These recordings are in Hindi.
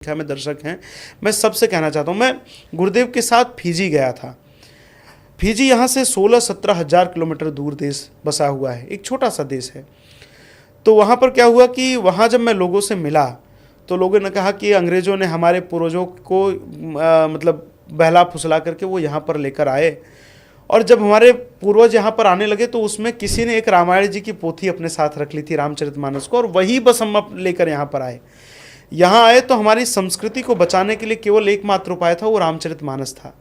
संख्या में दर्शक हैं, मैं सबसे कहना चाहता हूँ, मैं गुरुदेव के साथ फिजी गया था। फिजी यहाँ से 16-17 हज़ार किलोमीटर दूर देश बसा हुआ है, एक छोटा सा देश है। तो वहाँ पर क्या हुआ कि वहाँ जब मैं लोगों से मिला तो लोगों ने कहा कि अंग्रेज़ों ने हमारे पूर्वजों को मतलब बहला फुसला करके वो यहाँ पर लेकर आए, और जब हमारे पूर्वज यहाँ पर आने लगे तो उसमें किसी ने एक रामायण जी की पोथी अपने साथ रख ली थी, रामचरितमानस को, और वही बस हम लेकर यहाँ पर आए। यहाँ आए तो हमारी संस्कृति को बचाने के लिए केवल एकमात्र उपाय था, वो रामचरितमानस था।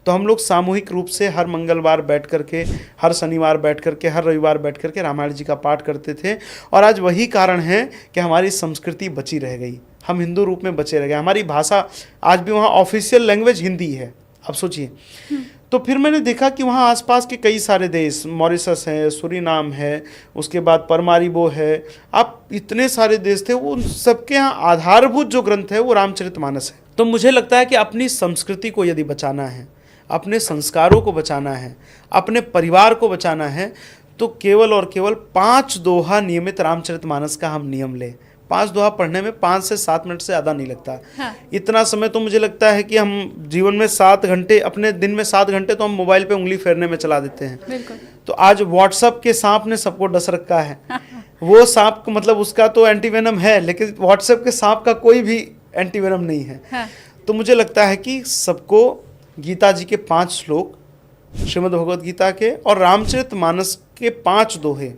तो हम लोग सामूहिक रूप से हर मंगलवार बैठ करके, हर शनिवार बैठ करके, हर रविवार बैठ करके रामायण जी का पाठ करते थे, और आज वही कारण है कि हमारी संस्कृति बची रह गई, हम हिंदू रूप में बचे रह गए। हमारी भाषा आज भी वहाँ ऑफिशियल लैंग्वेज हिंदी है, अब सोचिए। तो फिर मैंने देखा कि वहाँ आसपास के कई सारे देश, मॉरिशस है, सूरीनाम है, उसके बाद परमारिबो है, आप इतने सारे देश थे, वो सबके यहाँ आधारभूत जो ग्रंथ है वो रामचरितमानस है। तो मुझे लगता है कि अपनी संस्कृति को यदि बचाना है, अपने संस्कारों को बचाना है, अपने परिवार को बचाना है, तो केवल और केवल 5 दोहा नियमित रामचरितमानस का हम नियम लें। 5 दोहा पढ़ने में 5 से 7 मिनट से ज़्यादा नहीं लगता। हाँ। इतना समय तो मुझे लगता है कि हम जीवन में 7 घंटे, अपने दिन में 7 घंटे तो हम मोबाइल पे उंगली फेरने में चला देते हैं। बिल्कुल। तो आज व्हाट्सएप के सांप ने सबको डस रखा है। वो सांप मतलब उसका तो एंटीवेनम है, लेकिन व्हाट्सएप के सांप का कोई भी एंटीवेनम नहीं है। हाँ। तो मुझे लगता है कि सबको गीता जी के 5 श्लोक, श्रीमद् भगवद गीता के, और रामचरितमानस के 5 दोहे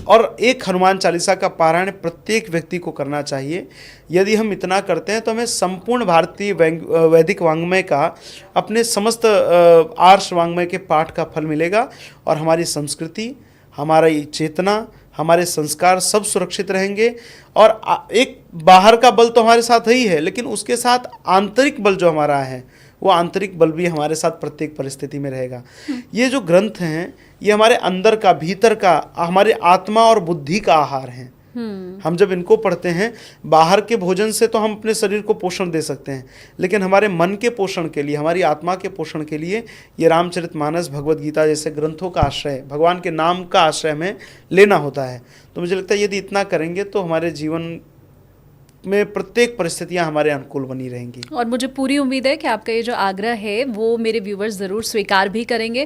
और एक हनुमान चालीसा का पारायण प्रत्येक व्यक्ति को करना चाहिए। यदि हम इतना करते हैं तो हमें संपूर्ण भारतीय वैदिक वाङ्मय का, अपने समस्त आर्ष वाङ्मय के पाठ का फल मिलेगा, और हमारी संस्कृति, हमारी चेतना, हमारे संस्कार सब सुरक्षित रहेंगे। और एक बाहर का बल तो हमारे साथ ही है, लेकिन उसके साथ आंतरिक बल जो हमारा है, वो आंतरिक बल भी हमारे साथ प्रत्येक परिस्थिति में रहेगा। ये जो ग्रंथ हैं, ये हमारे अंदर का, भीतर का, हमारे आत्मा और बुद्धि का आहार हैं। हम जब इनको पढ़ते हैं, बाहर के भोजन से तो हम अपने शरीर को पोषण दे सकते हैं, लेकिन हमारे मन के पोषण के लिए, हमारी आत्मा के पोषण के लिए ये रामचरितमानस, भगवद गीता जैसे ग्रंथों का आश्रय, भगवान के नाम का आश्रय हमें लेना होता है। तो मुझे लगता है यदि इतना करेंगे तो हमारे जीवन में प्रत्येक परिस्थितियां हमारे अनुकूल बनी रहेंगी। और मुझे पूरी उम्मीद है कि आपका ये जो आग्रह है वो मेरे व्यूवर्स ज़रूर स्वीकार भी करेंगे।